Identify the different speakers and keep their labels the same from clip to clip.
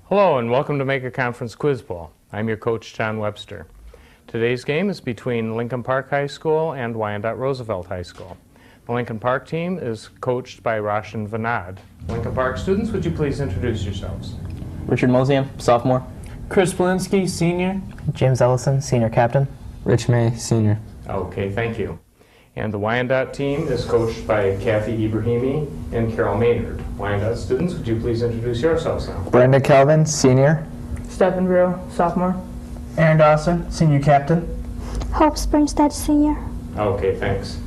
Speaker 1: Hello and welcome to Mega Conference QuizBowl. I'm your coach, John Webster. Today's game is between Lincoln Park High School and Wyandotte Roosevelt High School. The Lincoln Park team is coached by Roshan Vanad. Lincoln Park students, would you please introduce yourselves?
Speaker 2: Richard Mosium, sophomore.
Speaker 3: Chris Polinsky, senior.
Speaker 4: James Ellison, senior captain.
Speaker 5: Rich May, senior.
Speaker 1: Okay, thank you. And the Wyandotte team is coached by Kathy Ibrahimi and Carol Maynard. Wyandotte students, would you please introduce yourselves now?
Speaker 4: Brenda Kelvin, senior.
Speaker 3: Stephen Brill, sophomore.
Speaker 4: Aaron Dawson, senior captain.
Speaker 6: Hope Springstead, senior.
Speaker 1: Okay, thanks.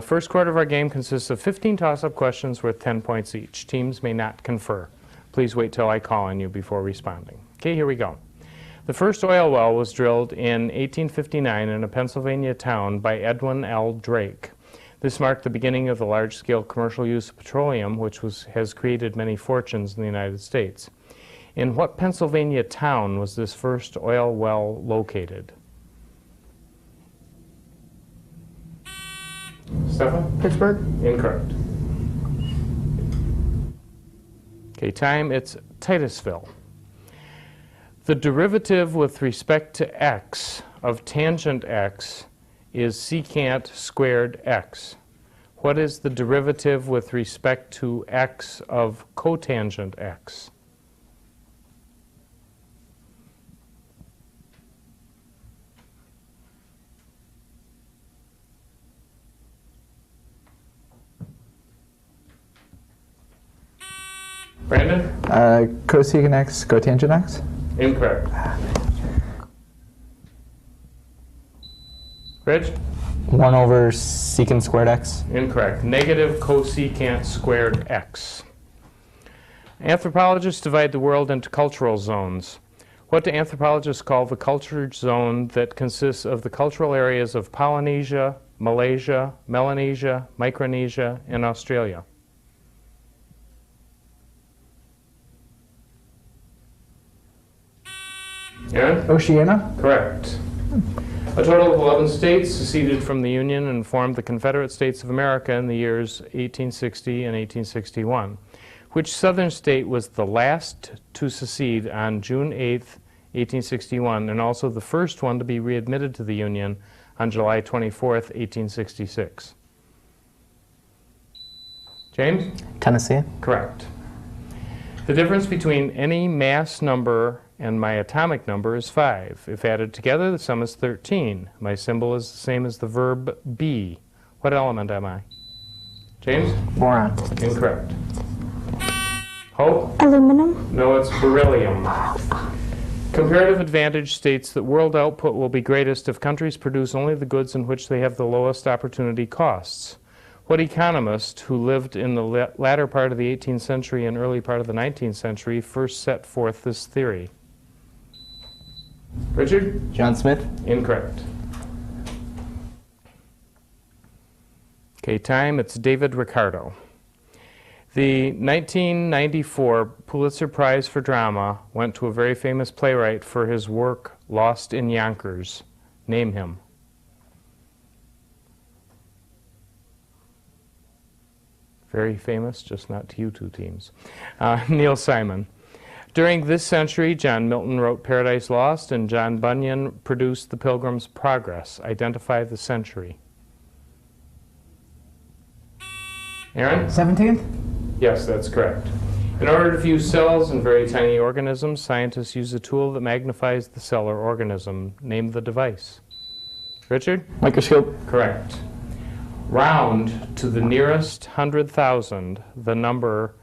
Speaker 1: First quarter of our game consists of 15 toss-up questions worth 10 points each. Teams may not confer. Please wait till I call on you before responding. Okay, here we go. The first oil well was drilled in 1859 in a Pennsylvania town by Edwin L. Drake. This marked the beginning of the large-scale commercial use of petroleum, which has created many fortunes in the United States. In what Pennsylvania town was this first oil well located? Stefan?
Speaker 3: Pittsburgh.
Speaker 1: Incorrect. Okay, time, it's Titusville. The derivative with respect to x of tangent x is secant squared x. What is the derivative with respect to x of cotangent x? Brandon?
Speaker 4: Cosecant x, cotangent x.
Speaker 1: Incorrect. Rich?
Speaker 2: 1 over secant squared x.
Speaker 1: Incorrect. Negative cosecant squared x. Anthropologists divide the world into cultural zones. What do anthropologists call the cultured zone that consists of the cultural areas of Polynesia, Malaysia, Melanesia, Micronesia, and Australia? Aaron?
Speaker 4: Oceania.
Speaker 1: Correct. A total of 11 states seceded from the Union and formed the Confederate States of America in the years 1860 and 1861. Which southern state was the last to secede on June 8, 1861, and also the first one to be readmitted to the Union on July 24, 1866? James?
Speaker 4: Tennessee.
Speaker 1: Correct. The difference between any mass number and my atomic number is 5. If added together, the sum is 13. My symbol is the same as the verb be. What element am I? James?
Speaker 4: Boron.
Speaker 1: Incorrect. Hope?
Speaker 6: Aluminum.
Speaker 1: No, it's beryllium. Comparative advantage states that world output will be greatest if countries produce only the goods in which they have the lowest opportunity costs. What economist who lived in the latter part of the 18th century and early part of the 19th century first set forth this theory? Richard?
Speaker 2: John Smith.
Speaker 1: Incorrect. Okay, time, it's David Ricardo. The 1994 Pulitzer Prize for Drama went to a very famous playwright for his work Lost in Yonkers. Name him. Very famous, just not to you two teams. Neil Simon. During this century, John Milton wrote Paradise Lost and John Bunyan produced The Pilgrim's Progress. Identify the century. Aaron?
Speaker 4: 17th?
Speaker 1: Yes, that's correct. In order to view cells in very tiny organisms, scientists use a tool that magnifies the cell or organism. Name the device. Richard?
Speaker 2: Microscope.
Speaker 1: Correct. Round to the nearest 100,000 the number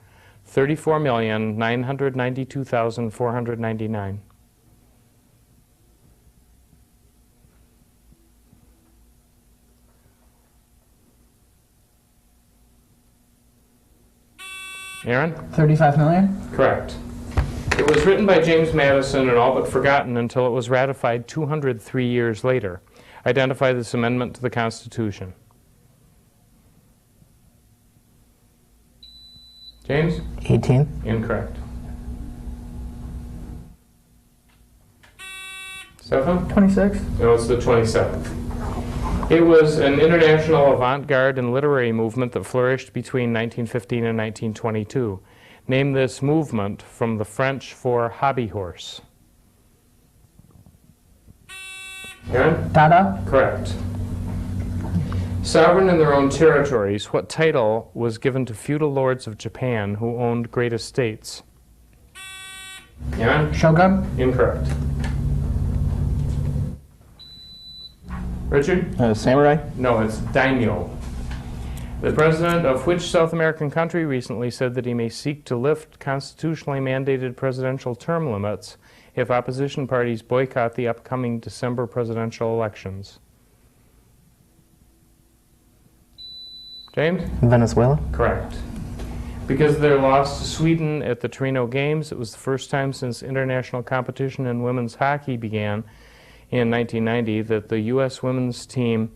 Speaker 1: 34,992,499. Aaron?
Speaker 4: 35 million.
Speaker 1: Correct. It was written by James Madison and all but forgotten until it was ratified 203 years later. Identify this amendment to the Constitution. James?
Speaker 4: 18.
Speaker 1: Incorrect. Stefan?
Speaker 3: 26.
Speaker 1: No, it's the 27th. It was an international avant-garde and literary movement that flourished between 1915 and 1922. Name this movement from the French for hobby horse. Aaron?
Speaker 4: Dada.
Speaker 1: Correct. Sovereign in their own territories, what title was given to feudal lords of Japan who owned great estates? Aaron?
Speaker 4: Shogun.
Speaker 1: Incorrect. Richard?
Speaker 2: Samurai.
Speaker 1: No, it's daimyo. The president of which South American country recently said that he may seek to lift constitutionally mandated presidential term limits if opposition parties boycott the upcoming December presidential elections? James?
Speaker 2: Venezuela.
Speaker 1: Correct. Because of their loss to Sweden at the Torino Games, it was the first time since international competition in women's hockey began in 1990 that the U.S. women's team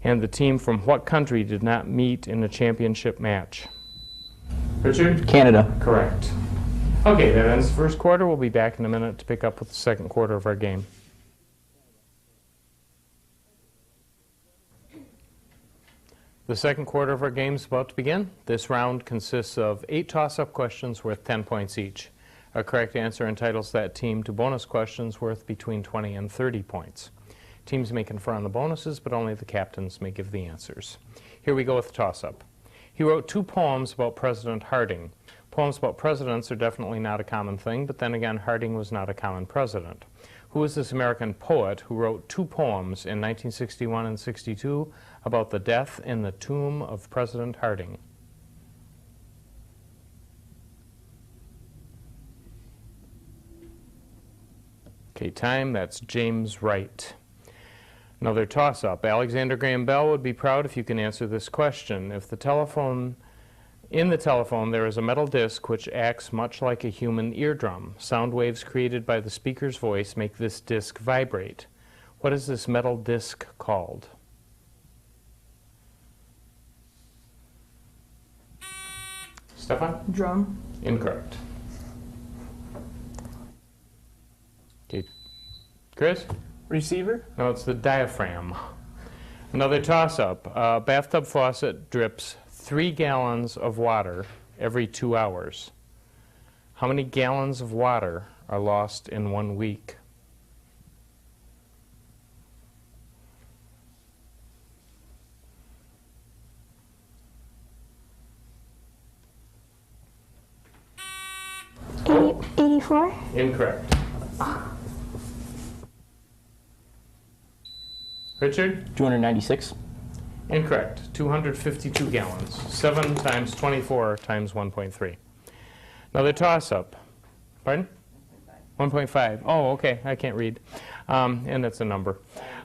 Speaker 1: and the team from what country did not meet in a championship match? Richard?
Speaker 2: Canada.
Speaker 1: Correct. Okay, that ends the first quarter. We'll be back in a minute to pick up with the second quarter of our game. The second quarter of our game is about to begin. This round consists of 8 toss-up questions worth 10 points each. A correct answer entitles that team to bonus questions worth between 20 and 30 points. Teams may confer on the bonuses, but only the captains may give the answers. Here we go with the toss-up. He wrote 2 poems about President Harding. Poems about presidents are definitely not a common thing, but then again, Harding was not a common president. Who is this American poet who wrote 2 poems in 1961 and 62 about the death in the tomb of President Harding? Okay, time, that's James Wright. Another toss-up. Alexander Graham Bell would be proud if you can answer this question. If the telephone, in the telephone there is a metal disc which acts much like a human eardrum. Sound waves created by the speaker's voice make this disc vibrate. What is this metal disc called? Stefan?
Speaker 3: Drum.
Speaker 1: Incorrect. Okay. Chris?
Speaker 3: Receiver.
Speaker 1: No, it's the diaphragm. Another toss-up. A bathtub faucet drips 3 gallons of water every 2 hours. How many gallons of water are lost in 1 week?
Speaker 6: Eighty 84.
Speaker 1: Incorrect. Richard?
Speaker 2: 296.
Speaker 1: Incorrect. 252 gallons. 7 times 24 times 1.3. Another toss-up. Pardon? 1.5. Oh, okay. I can't read. And that's a number.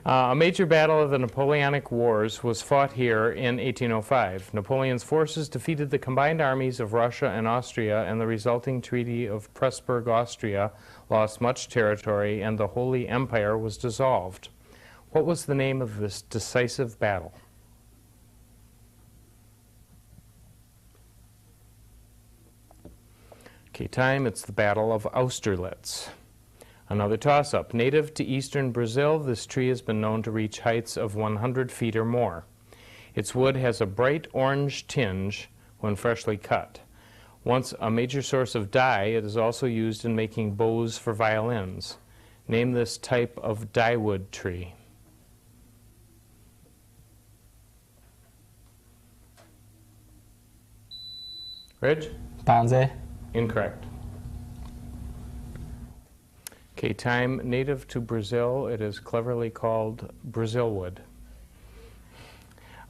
Speaker 1: A major battle of the Napoleonic Wars was fought here in 1805. Napoleon's forces defeated the combined armies of Russia and Austria, and the resulting Treaty of Pressburg, Austria, lost much territory, and the Holy Empire was dissolved. What was the name of this decisive battle? Okay, time, it's the Battle of Austerlitz. Another toss-up. Native to eastern Brazil, this tree has been known to reach heights of 100 feet or more. Its wood has a bright orange tinge when freshly cut. Once a major source of dye, it is also used in making bows for violins. Name this type of dyewood tree. Rich?
Speaker 2: Bonsai.
Speaker 1: Incorrect. Okay, time, native to Brazil, it is cleverly called Brazil wood.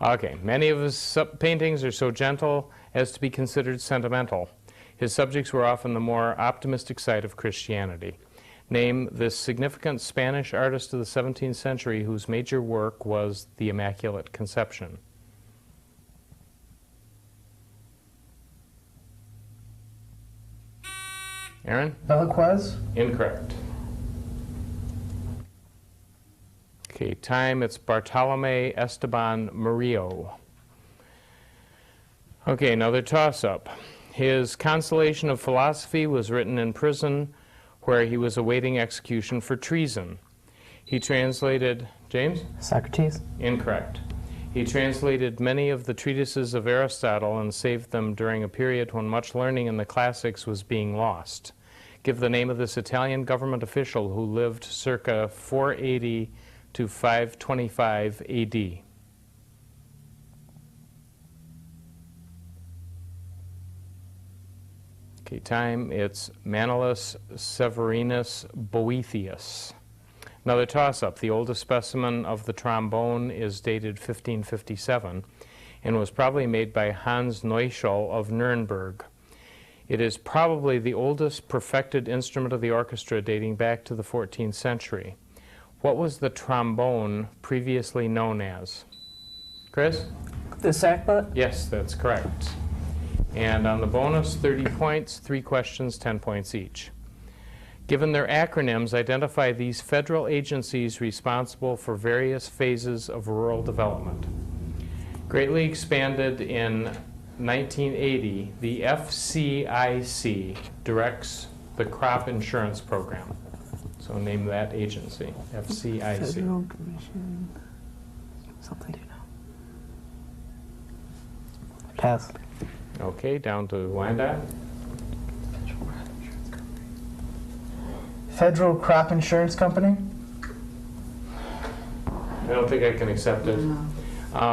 Speaker 1: Okay, many of his paintings are so gentle as to be considered sentimental. His subjects were often the more optimistic side of Christianity. Name this significant Spanish artist of the 17th century whose major work was the Immaculate Conception. Aaron?
Speaker 4: Velázquez.
Speaker 1: Incorrect. Okay, time, it's Bartolome Esteban Murillo. Okay, another toss-up. His Consolation of Philosophy was written in prison where he was awaiting execution for treason. He translated, James?
Speaker 2: Socrates.
Speaker 1: Incorrect. He translated many of the treatises of Aristotle and saved them during a period when much learning in the classics was being lost. Give the name of this Italian government official who lived circa 480 to 525 AD. Okay, time, it's Manlius Severinus Boethius. Another toss-up. The oldest specimen of the trombone is dated 1557 and was probably made by Hans Neuschel of Nuremberg. It is probably the oldest perfected instrument of the orchestra dating back to the 14th century. What was the trombone previously known as? Chris?
Speaker 3: The sackbut?
Speaker 1: Yes, that's correct. And on the bonus, 30 points, 3 questions, 10 points each. Given their acronyms, identify these federal agencies responsible for various phases of rural development. Greatly expanded in 1980, the FCIC directs the crop insurance program. So name that agency, FCIC.
Speaker 3: Federal Commission. Something.
Speaker 2: Pass.
Speaker 1: Okay, down to Wyandotte.
Speaker 4: Federal Crop Insurance Company.
Speaker 1: I don't think I can accept it.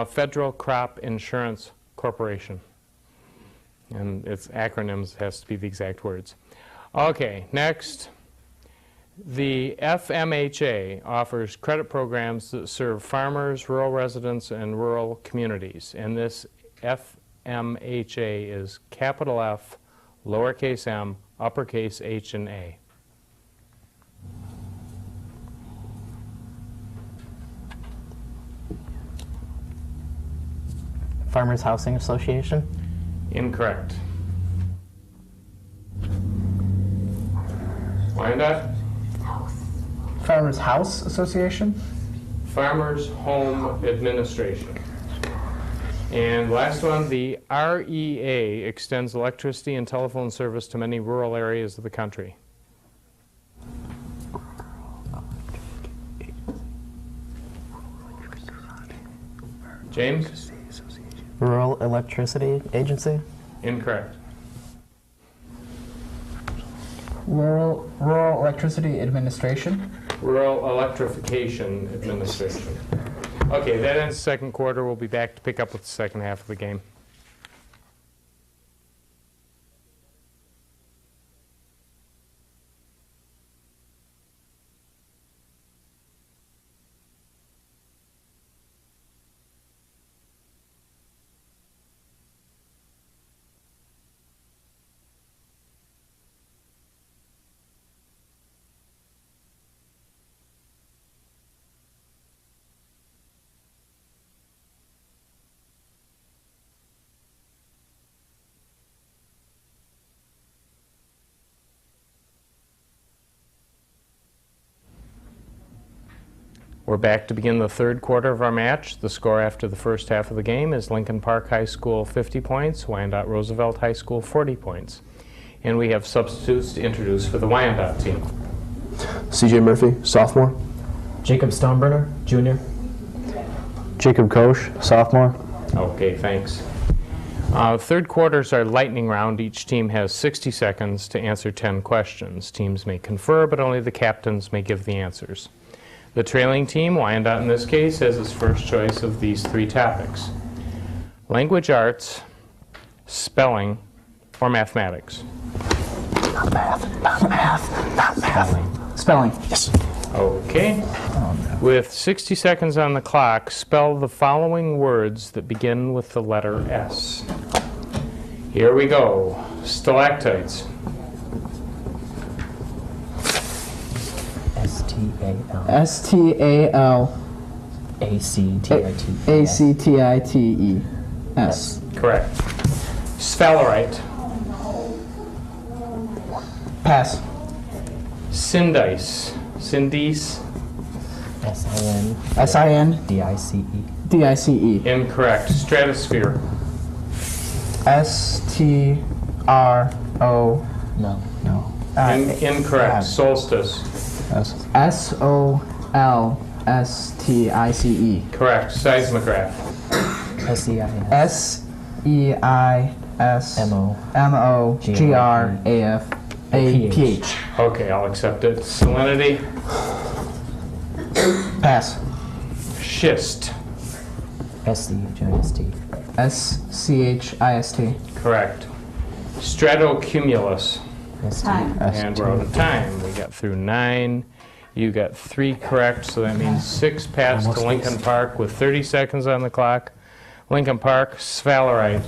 Speaker 1: Federal Crop Insurance Corporation. And its acronyms has to be the exact words. Okay, next. The FMHA offers credit programs that serve farmers, rural residents, and rural communities. And this FMHA is capital F, lowercase m, uppercase H, and A.
Speaker 2: Farmers Housing Association.
Speaker 1: Incorrect. Wyandotte?
Speaker 4: Farmers House Association.
Speaker 1: Farmers Home Administration. And last one, the REA extends electricity and telephone service to many rural areas of the country. James?
Speaker 2: Rural Electricity Agency.
Speaker 1: Incorrect.
Speaker 4: Rural Electricity Administration.
Speaker 1: Rural Electrification Administration. Okay, that ends the second quarter. We'll be back to pick up with the second half of the game. We're back to begin the third quarter of our match. The score after the first half of the game is Lincoln Park High School 50 points, Wyandotte Roosevelt High School 40 points. And we have substitutes to introduce for the Wyandotte team.
Speaker 5: C.J. Murphy, sophomore.
Speaker 2: Jacob Stoneburner, junior.
Speaker 5: Jacob Koch, sophomore.
Speaker 1: Okay, thanks. Third quarters are lightning round. Each team has 60 seconds to answer 10 questions. Teams may confer, but only the captains may give the answers. The trailing team, Wyandotte in this case, has its first choice of these three topics: language arts, spelling, or mathematics.
Speaker 4: Not math. Not math. Not math. Spelling. Yes.
Speaker 1: Okay. With 60 seconds on the clock, spell the following words that begin with the letter S. Here we go. Stalactites.
Speaker 2: S-T-A-L.
Speaker 4: S-T-A-L.
Speaker 2: A-C-T-I-T.
Speaker 4: A-C-T-I-T-E-S.
Speaker 1: Correct. Sphalerite.
Speaker 4: Pass.
Speaker 1: Syndice. Syndice.
Speaker 2: S-I-N.
Speaker 4: S-I-N.
Speaker 2: D-I-C-E.
Speaker 4: D-I-C-E.
Speaker 1: Incorrect. Stratosphere.
Speaker 4: S-T-R-O.
Speaker 2: No.
Speaker 4: No.
Speaker 1: Incorrect. Solstice.
Speaker 4: S-O-L-S-T-I-C-E.
Speaker 1: Correct. Seismograph.
Speaker 2: S-E-I-S.
Speaker 4: S-E-I-S-M-O-G-R-A-F-A-P-H.
Speaker 1: Okay, I'll accept it. Salinity.
Speaker 4: Pass.
Speaker 1: Schist.
Speaker 2: S-C-H-I-S-T.
Speaker 4: S-C-H-I-S-T.
Speaker 1: Correct. Stratocumulus.
Speaker 2: S-T.
Speaker 1: And we're out of time. We got through 9. You got 3 correct, so that means 6 passed to Lincoln Park with 30 seconds on the clock. Lincoln Park, sphalerite.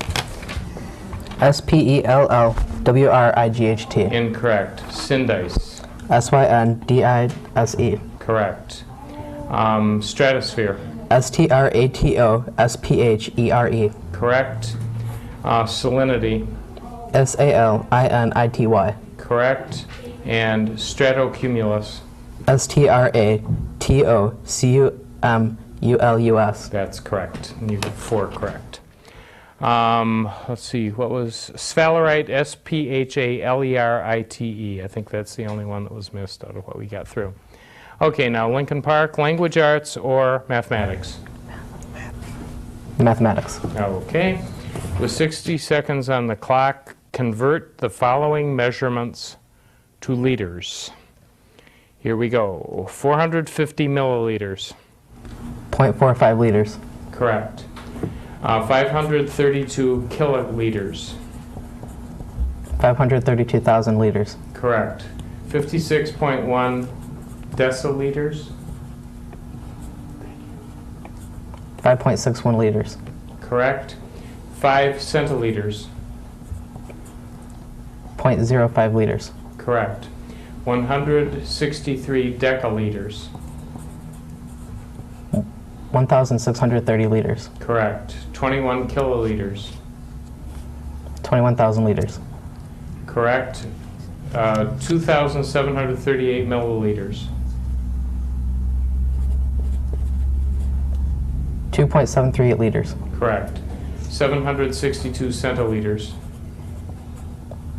Speaker 5: S-P-E-L-L-W-R-I-G-H-T.
Speaker 1: Incorrect. Syndice.
Speaker 5: S-Y-N-D-I-S-E.
Speaker 1: Correct. Stratosphere.
Speaker 5: S-T-R-A-T-O-S-P-H-E-R-E.
Speaker 1: Correct. Salinity.
Speaker 5: S-A-L-I-N-I-T-Y.
Speaker 1: Correct. And stratocumulus.
Speaker 5: S-T-R-A-T-O-C-U-M-U-L-U-S.
Speaker 1: That's correct. And you got 4 correct. Let's see, what was sphalerite? S-P-H-A-L-E-R-I-T-E. I think that's the only one that was missed out of what we got through. Okay, now Lincoln Park, language arts or mathematics?
Speaker 5: Mathematics.
Speaker 1: Okay. With 60 seconds on the clock, convert the following measurements to liters. Here we go. 450 milliliters.
Speaker 5: 0.45 liters.
Speaker 1: Correct. 532 kiloliters.
Speaker 5: 532,000 liters.
Speaker 1: Correct. 56.1 deciliters.
Speaker 5: 5.61 liters.
Speaker 1: Correct. 5 centiliters.
Speaker 5: 0.05 liters.
Speaker 1: Correct. 163 decaliters.
Speaker 5: 1,630 liters.
Speaker 1: Correct. 21 kiloliters.
Speaker 5: 21,000 liters.
Speaker 1: Correct. 2,738 milliliters.
Speaker 5: 2.738 liters.
Speaker 1: Correct. 762 centiliters.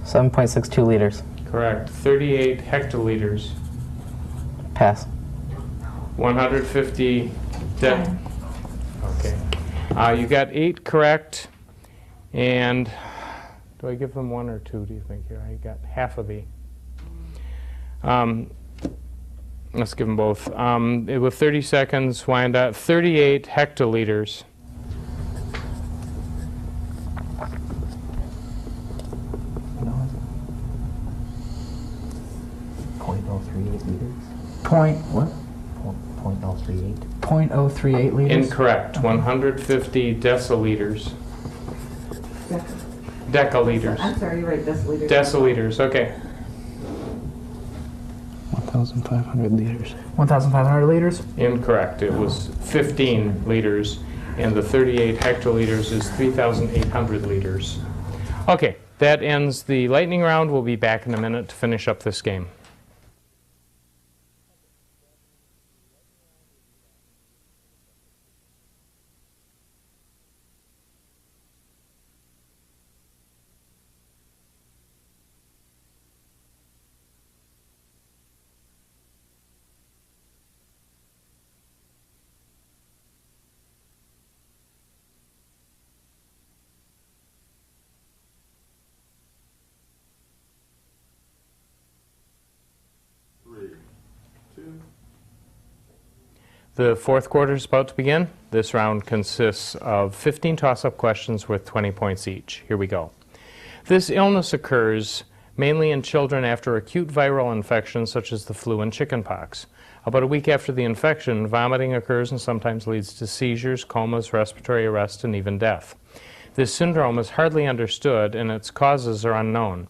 Speaker 5: 7.62 liters.
Speaker 1: Correct. 38 hectoliters.
Speaker 5: Pass.
Speaker 1: 150 Okay. You got 8 correct. And do I give them 1 or 2, do you think? Here, I got half of the. Let's give them both. With 30 seconds, Wyandotte, 38 hectoliters.
Speaker 2: What? 0.038.
Speaker 4: 0.038 liters.
Speaker 1: Incorrect. 150 deciliters. Decaliters.
Speaker 7: I'm sorry, you're right, deciliters.
Speaker 1: Deciliters, okay.
Speaker 5: 1,500 liters.
Speaker 4: 1,500 liters.
Speaker 1: Incorrect. It was 15 liters, and the 38 hectoliters is 3,800 liters. Okay, that ends the lightning round. We'll be back in a minute to finish up this game. The fourth quarter is about to begin. This round consists of 15 toss-up questions worth 20 points each. Here we go. This illness occurs mainly in children after acute viral infections such as the flu and chickenpox. About a week after the infection, vomiting occurs and sometimes leads to seizures, comas, respiratory arrest, and even death. This syndrome is hardly understood and its causes are unknown.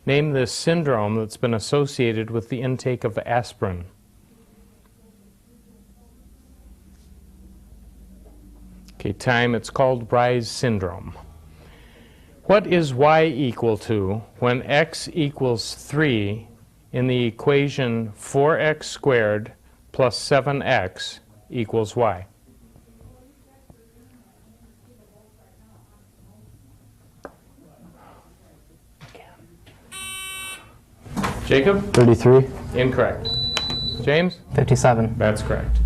Speaker 1: Name this syndrome that's been associated with the intake of aspirin. Okay, time. It's called Bry's syndrome. What is y equal to when x equals 3 in the equation 4x squared plus 7x equals y? Jacob?
Speaker 5: 33.
Speaker 1: Incorrect. James?
Speaker 5: 57.
Speaker 1: That's correct.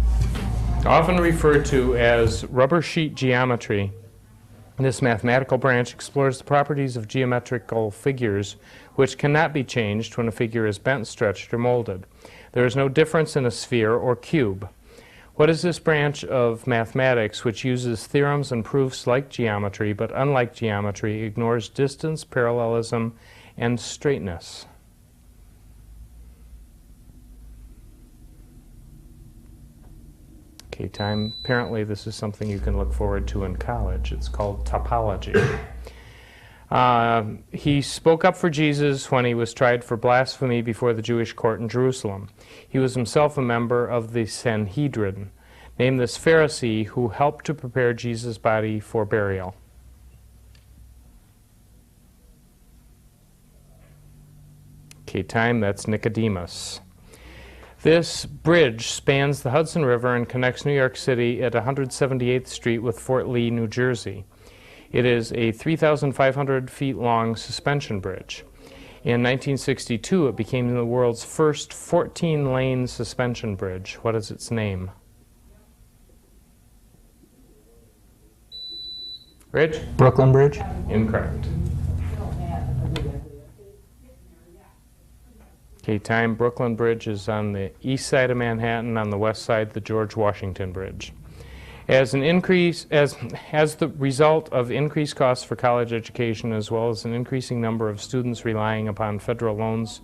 Speaker 1: Often referred to as rubber sheet geometry, This mathematical branch explores the properties of geometrical figures which cannot be changed when a figure is bent, stretched, or molded. There is no difference in a sphere or cube. What is this branch of mathematics which uses theorems and proofs like geometry, but unlike geometry, ignores distance, parallelism, and straightness? Okay, time. Apparently this is something you can look forward to in college. It's called topology. He spoke up for Jesus when he was tried for blasphemy before the Jewish court in Jerusalem. He was himself a member of the Sanhedrin. Name this Pharisee who helped to prepare Jesus' body for burial. Okay, time. That's Nicodemus. This bridge spans the Hudson River and connects New York City at 178th Street with Fort Lee, New Jersey. It is a 3,500 feet long suspension bridge. In 1962, it became the world's first 14-lane suspension bridge. What is its name? Rich?
Speaker 5: Brooklyn Bridge.
Speaker 1: Incorrect. Okay, time. Brooklyn Bridge is on the east side of Manhattan, on the west side, the George Washington Bridge. As the result of increased costs for college education, as well as an increasing number of students relying upon federal loans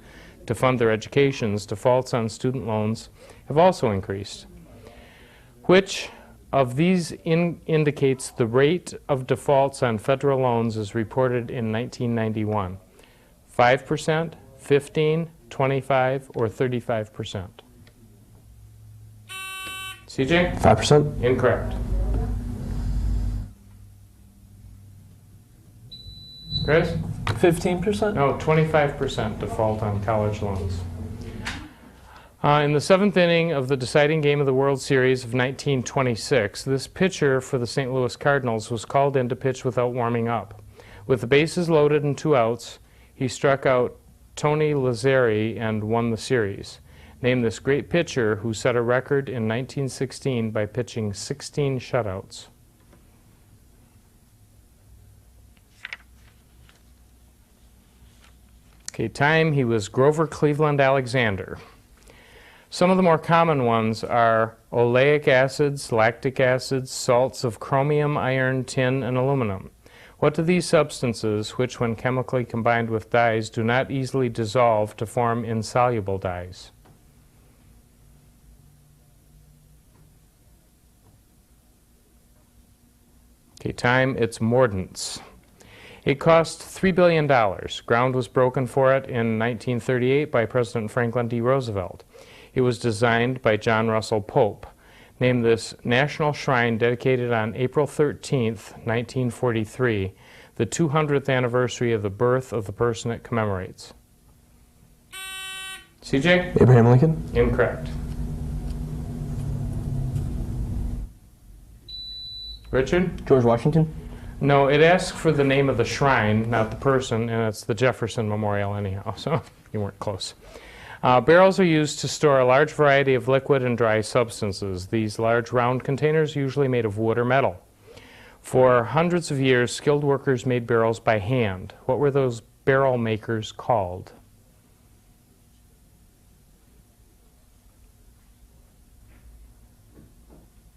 Speaker 1: to fund their educations, defaults on student loans have also increased. Which of these indicates the rate of defaults on federal loans as reported in 1991? 5%, 15%, 25, or 35%? CJ?
Speaker 5: 5%.
Speaker 1: Incorrect. Chris?
Speaker 3: 15%?
Speaker 1: No, 25% default on college loans. In the seventh inning of the deciding game of the World Series of 1926, this pitcher for the St. Louis Cardinals was called in to pitch without warming up. With the bases loaded and 2 outs, he struck out Tony Lazzeri and won the series. Name this great pitcher who set a record in 1916 by pitching 16 shutouts. Okay, time. He was Grover Cleveland Alexander. Some of the more common ones are oleic acids, lactic acids, salts of chromium, iron, tin, and aluminum. What do these substances, which when chemically combined with dyes do not easily dissolve to form insoluble dyes? Okay, time. It's mordants. It cost $3 billion. Ground was broken for it in 1938 by President Franklin D. Roosevelt. It was designed by John Russell Pope. Name this national shrine dedicated on April 13th, 1943, the 200th anniversary of the birth of the person it commemorates. CJ?
Speaker 5: Abraham Lincoln.
Speaker 1: Incorrect. Richard?
Speaker 5: George Washington.
Speaker 1: No, it asks for the name of the shrine, not the person, and it's the Jefferson Memorial anyhow, so you weren't close. Barrels are used to store a large variety of liquid and dry substances. These large round containers are usually made of wood or metal. For hundreds of years, skilled workers made barrels by hand. What were those barrel makers called?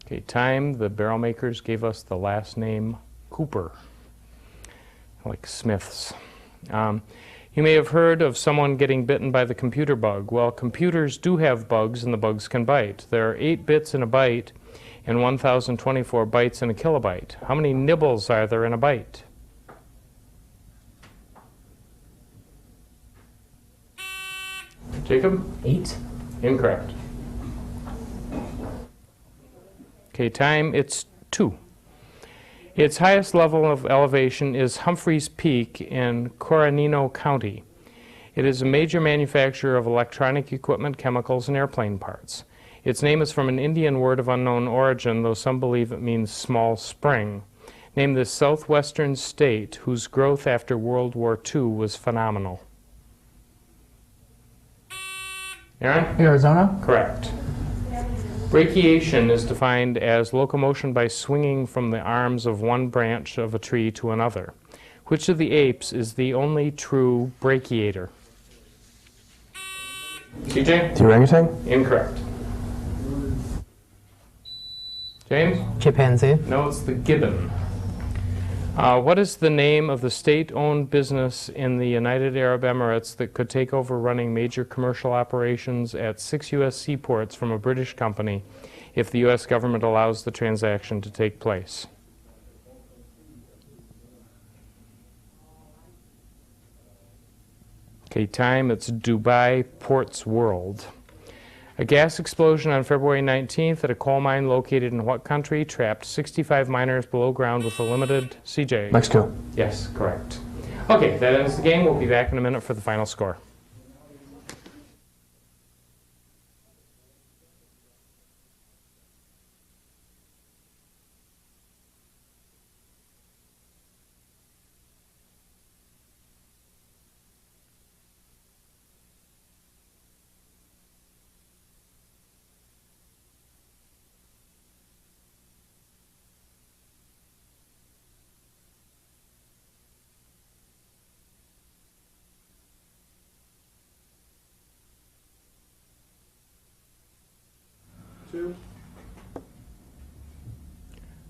Speaker 1: Okay, time. The barrel makers gave us the last name Cooper, like Smiths. You may have heard of someone getting bitten by the computer bug. Well, computers do have bugs, and the bugs can bite. There are 8 bits in a byte and 1,024 bytes in a kilobyte. How many nibbles are there in a byte? Jacob?
Speaker 2: 8.
Speaker 1: Incorrect. Okay, time. It's 2. Its highest level of elevation is Humphreys Peak in Coronino County. It is a major manufacturer of electronic equipment, chemicals, and airplane parts. Its name is from an Indian word of unknown origin, though some believe it means small spring. Name this southwestern state whose growth after World War II was phenomenal. Aaron?
Speaker 2: Arizona.
Speaker 1: Correct. Brachiation is defined as locomotion by swinging from the arms of one branch of a tree to another. Which of the apes is the only true brachiator? CJ?
Speaker 4: The orangutan?
Speaker 1: Incorrect. James?
Speaker 5: Chimpanzee.
Speaker 1: No, it's the gibbon. What is the name of the state-owned business in the United Arab Emirates that could take over running major commercial operations at 6 U.S. seaports from a British company if the U.S. government allows the transaction to take place? Okay, time, it's Dubai Ports World. A gas explosion on February 19th at a coal mine located in what country trapped 65 miners below ground with a limited CJ?
Speaker 4: Mexico.
Speaker 1: Yes, correct. Okay, that ends the game. We'll be back in a minute for the final score.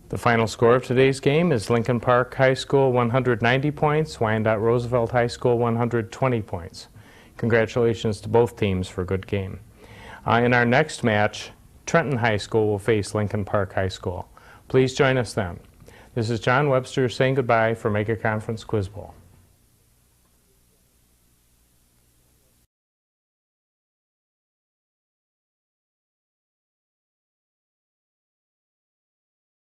Speaker 1: The final score of today's game is Lincoln Park High School 190 points, Wyandotte Roosevelt High School 120 points. Congratulations to both teams for a good game. In our next match, Trenton High School will face Lincoln Park High School. Please join us then. This is John Webster saying goodbye for Mega Conference Quiz Bowl.